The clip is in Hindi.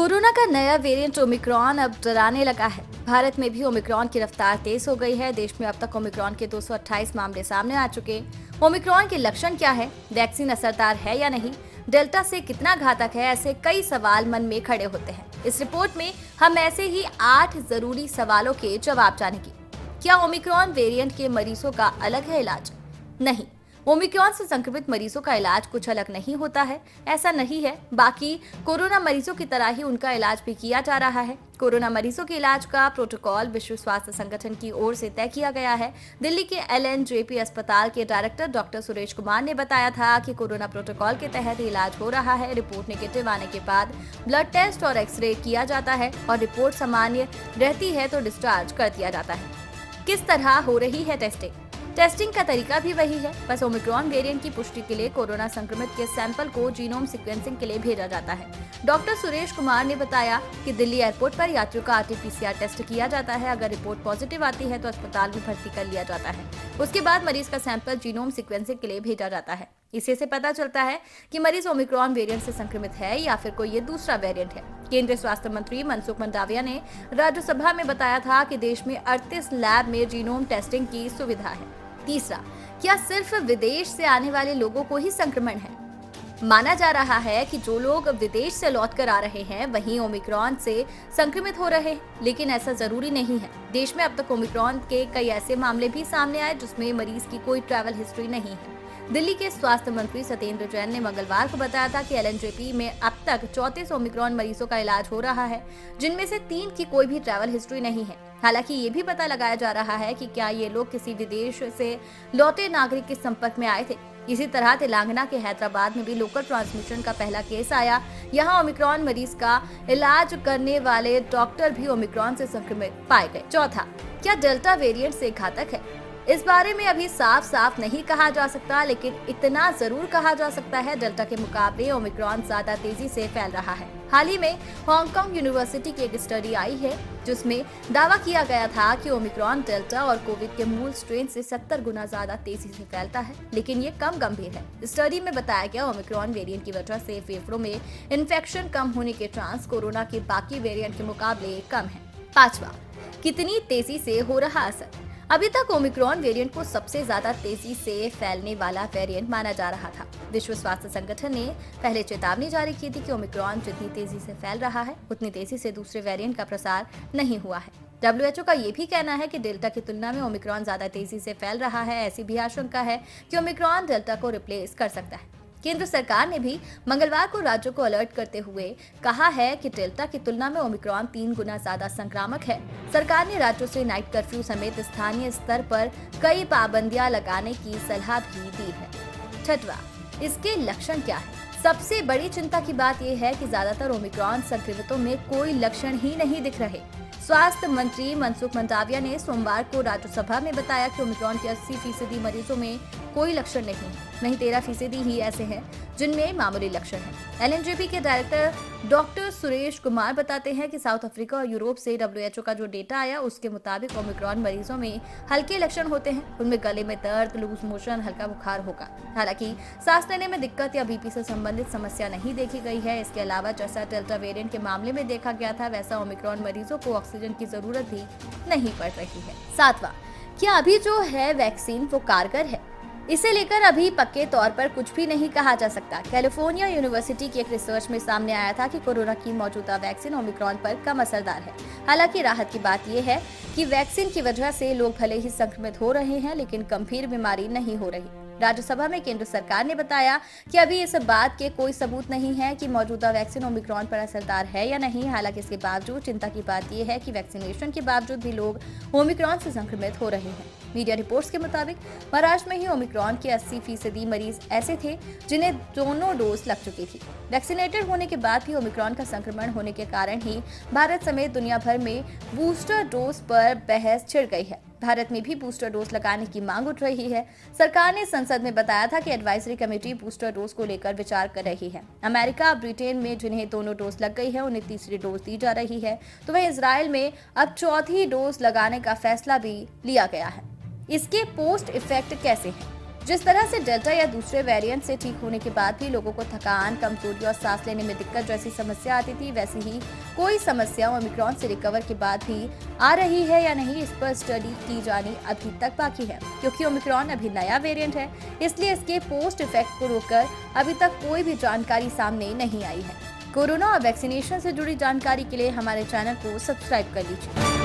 कोरोना का नया वेरिएंट ओमिक्रॉन अब डराने लगा है। भारत में भी ओमिक्रॉन की रफ्तार तेज हो गई है। देश में अब तक ओमिक्रॉन के 228 मामले सामने आ चुके हैं। ओमिक्रॉन के लक्षण क्या है, वैक्सीन असरदार है या नहीं, डेल्टा से कितना घातक है, ऐसे कई सवाल मन में खड़े होते हैं। इस रिपोर्ट में हम ऐसे ही 8 जरूरी सवालों के जवाब जानेंगे। क्या ओमिक्रॉन वेरिएंट के मरीजों का अलग है इलाज? नहीं, ओमिक्रॉन से संक्रमित मरीजों का इलाज कुछ अलग नहीं होता है, ऐसा नहीं है। बाकी कोरोना मरीजों की तरह ही उनका इलाज भी किया जा रहा है। कोरोना मरीजों के इलाज का प्रोटोकॉल विश्व स्वास्थ्य संगठन की ओर से तय किया गया है। दिल्ली के LNJP अस्पताल के डायरेक्टर डॉक्टर सुरेश कुमार ने बताया था कि कोरोना प्रोटोकॉल के तहत इलाज हो रहा है। रिपोर्ट नेगेटिव आने के बाद ब्लड टेस्ट और एक्सरे किया जाता है और रिपोर्ट सामान्य रहती है तो डिस्चार्ज कर दिया जाता है। किस तरह हो रही है टेस्टिंग का तरीका भी वही है, बस ओमिक्रॉन वेरिएंट की पुष्टि के लिए कोरोना संक्रमित के सैंपल को जीनोम सीक्वेंसिंग के लिए भेजा जाता है। डॉक्टर सुरेश कुमार ने बताया कि दिल्ली एयरपोर्ट पर यात्रियों का RT-PCR टेस्ट किया जाता है। अगर रिपोर्ट पॉजिटिव आती है तो अस्पताल में भर्ती कर लिया जाता है। उसके बाद मरीज का सैंपल जीनोम सीक्वेंसिंग के लिए भेजा जाता है। इसी से पता चलता है कि मरीज ओमिक्रॉन वेरिएंट से संक्रमित है या फिर कोई ये दूसरा वेरिएंट है। केंद्रीय स्वास्थ्य मंत्री मनसुख मंडाविया ने राज्यसभा में बताया था कि देश में 38 लैब में जीनोम टेस्टिंग की सुविधा है। तीसरा, क्या सिर्फ विदेश से आने वाले लोगों को ही संक्रमण है? माना जा रहा है कि जो लोग विदेश से लौटकर आ रहे हैं वहीं ओमिक्रॉन से संक्रमित हो रहे हैं, लेकिन ऐसा जरूरी नहीं है। देश में अब तक ओमिक्रॉन के कई ऐसे मामले भी सामने आए जिसमें मरीज की कोई ट्रैवल हिस्ट्री नहीं है। दिल्ली के स्वास्थ्य मंत्री सत्येंद्र जैन ने मंगलवार को बताया था कि LNJP में अब तक 34 ओमिक्रॉन मरीजों का इलाज हो रहा है, जिनमें से 3 की कोई भी ट्रैवल हिस्ट्री नहीं है। हालांकि ये भी पता लगाया जा रहा है कि क्या ये लोग किसी विदेश से लौटे नागरिक के संपर्क में आए थे। इसी तरह तेलंगाना के हैदराबाद में भी लोकल ट्रांसमिशन का पहला केस आया। यहाँ ओमिक्रॉन मरीज का इलाज करने वाले डॉक्टर भी ओमिक्रॉन से संक्रमित पाए गए। चौथा, क्या डेल्टा वेरिएंट से घातक है? इस बारे में अभी साफ साफ नहीं कहा जा सकता, लेकिन इतना जरूर कहा जा सकता है, डेल्टा के मुकाबले ओमिक्रॉन ज्यादा तेजी से फैल रहा है। हाल ही में हांगकांग यूनिवर्सिटी की एक स्टडी आई है जिसमें दावा किया गया था कि ओमिक्रॉन डेल्टा और कोविड के मूल स्ट्रेन से 70 गुना ज्यादा तेजी से फैलता है, लेकिन ये कम गंभीर है। स्टडी में बताया गया ओमिक्रॉन वेरिएंट की वजह से फेफड़ों में इन्फेक्शन कम होने के चांस कोरोना के बाकी वेरिएंट के मुकाबले कम है। पांचवा, कितनी तेजी से हो रहा असर? अभी तक ओमिक्रॉन वेरिएंट को सबसे ज्यादा तेजी से फैलने वाला वेरिएंट माना जा रहा था। विश्व स्वास्थ्य संगठन ने पहले चेतावनी जारी की थी कि ओमिक्रॉन जितनी तेजी से फैल रहा है उतनी तेजी से दूसरे वेरिएंट का प्रसार नहीं हुआ है। WHO का ये भी कहना है कि डेल्टा की तुलना में ओमिक्रॉन ज्यादा तेजी से फैल रहा है। ऐसी भी आशंका है कि ओमिक्रॉन डेल्टा को रिप्लेस कर सकता है। केंद्र सरकार ने भी मंगलवार को राज्यों को अलर्ट करते हुए कहा है कि डेल्टा की तुलना में ओमिक्रॉन 3 गुना ज्यादा संक्रामक है। सरकार ने राज्यों से नाइट कर्फ्यू समेत स्थानीय स्तर पर कई पाबंदियां लगाने की सलाह भी दी है। छठवां, इसके लक्षण क्या है? सबसे बड़ी चिंता की बात यह है कि ज्यादातर ओमिक्रॉन संक्रमितों में कोई लक्षण ही नहीं दिख रहे। स्वास्थ्य मंत्री मनसुख मंडाविया ने सोमवार को राज्यसभा में बताया कि ओमिक्रॉन के 80% मरीजों में कोई लक्षण नहीं है, वहीं 13% ही ऐसे हैं जिनमें मामूली लक्षण हैं। LNJP के डायरेक्टर डॉक्टर सुरेश कुमार बताते हैं कि साउथ अफ्रीका और यूरोप से WHO का जो डेटा आया उसके मुताबिक ओमिक्रॉन मरीजों में हल्के लक्षण होते हैं। उनमें गले में दर्द, लूज मोशन, हल्का बुखार होगा। हालांकि सांस लेने में दिक्कत या BP से संबंधित समस्या नहीं देखी गई है। इसके अलावा जैसा डेल्टा वेरिएंट के मामले में देखा गया था वैसा ओमिक्रॉन मरीजों को ऑक्सीजन की जरूरत भी नहीं पड़ रही है। सातवां, क्या अभी जो है वैक्सीन वो कारगर है? इसे लेकर अभी पक्के तौर पर कुछ भी नहीं कहा जा सकता। कैलिफोर्निया यूनिवर्सिटी की एक रिसर्च में सामने आया था कि कोरोना की मौजूदा वैक्सीन ओमिक्रॉन पर कम असरदार है। हालांकि राहत की बात यह है कि वैक्सीन की वजह से लोग भले ही संक्रमित हो रहे हैं लेकिन गंभीर बीमारी नहीं हो रही। राज्यसभा में केंद्र सरकार ने बताया कि अभी इस बात के कोई सबूत नहीं है कि मौजूदा वैक्सीन ओमिक्रॉन पर असरदार है या नहीं। हालांकि इसके बावजूद चिंता की बात यह है कि वैक्सीनेशन के बावजूद भी लोग ओमिक्रॉन से संक्रमित हो रहे हैं। मीडिया रिपोर्ट्स के मुताबिक महाराष्ट्र में ही ओमिक्रॉन के 80% मरीज ऐसे थे जिन्हें दोनों डोज लग चुकी थी। वैक्सीनेटेड होने के बाद भी ओमिक्रॉन का संक्रमण होने के कारण ही भारत समेत दुनिया भर में बूस्टर डोज पर बहस छिड़ गई है। भारत में भी बूस्टर डोज लगाने की मांग उठ रही है। सरकार ने संसद में बताया था कि एडवाइजरी कमेटी बूस्टर डोज को लेकर विचार कर रही है। अमेरिका, ब्रिटेन में जिन्हें दोनों डोज लग गई है उन्हें तीसरी डोज दी जा रही है, तो वहीं इजराइल में अब चौथी डोज लगाने का फैसला भी लिया गया है। इसके पोस्ट इफेक्ट कैसे हैं? जिस तरह से डेल्टा या दूसरे वेरिएंट से ठीक होने के बाद भी लोगों को थकान, कमजोरी और सांस लेने में दिक्कत जैसी समस्या आती थी, वैसी ही कोई समस्या ओमिक्रॉन से रिकवर के बाद भी आ रही है या नहीं, इस पर स्टडी की जानी अभी तक बाकी है। क्योंकि ओमिक्रॉन अभी नया वेरिएंट है, इसलिए इसके पोस्ट इफेक्ट को रोककर अभी तक कोई भी जानकारी सामने नहीं आई है। कोरोना और वैक्सीनेशन से जुड़ी जानकारी के लिए हमारे चैनल को सब्सक्राइब कर लीजिए।